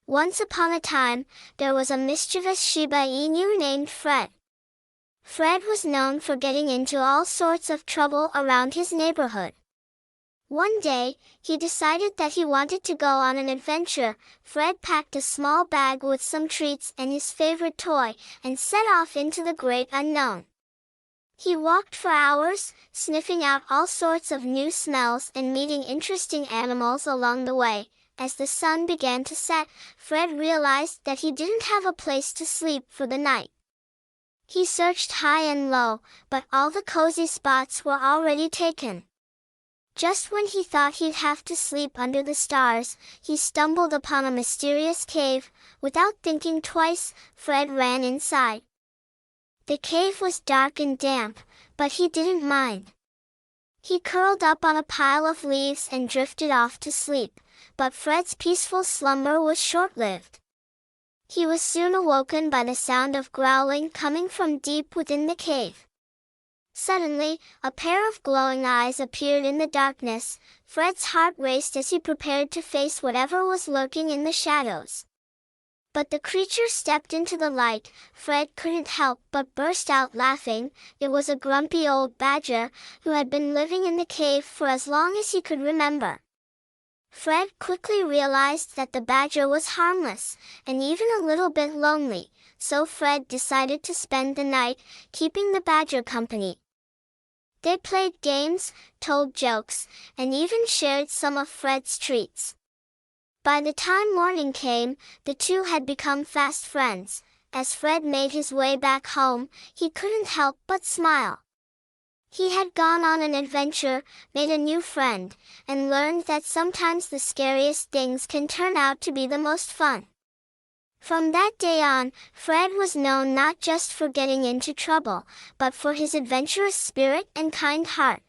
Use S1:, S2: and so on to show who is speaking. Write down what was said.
S1: Once upon a time, there was a mischievous Shiba Inu named Fred. Fred was known for getting into all sorts of trouble around his neighborhood. One day, he decided that he wanted to go on an adventure. Fred packed a small bag with some treats and his favorite toy, and set off into the great unknown. He walked for hours, sniffing out all sorts of new smells and meeting interesting animals along the way. As the sun began to set, Fred realized that he didn't have a place to sleep for the night. He searched high and low, but all the cozy spots were already taken. Just when he thought he'd have to sleep under the stars, he stumbled upon a mysterious cave. Without thinking twice, Fred ran inside. The cave was dark and damp, but he didn't mind. He curled up on a pile of leaves and drifted off to sleep, but Fred's peaceful slumber was short-lived. He was soon awoken by the sound of growling coming from deep within the cave. Suddenly, a pair of glowing eyes appeared in the darkness. Fred's heart raced as he prepared to face whatever was lurking in the shadows. But the creature stepped into the light. Fred couldn't help but burst out laughing. It was a grumpy old badger, who had been living in the cave for as long as he could remember. Fred quickly realized that the badger was harmless, and even a little bit lonely, so Fred decided to spend the night, keeping the badger company. They played games, told jokes, and even shared some of Fred's treats. By the time morning came, the two had become fast friends. As Fred made his way back home, he couldn't help but smile. He had gone on an adventure, made a new friend, and learned that sometimes the scariest things can turn out to be the most fun. From that day on, Fred was known not just for getting into trouble, but for his adventurous spirit and kind heart.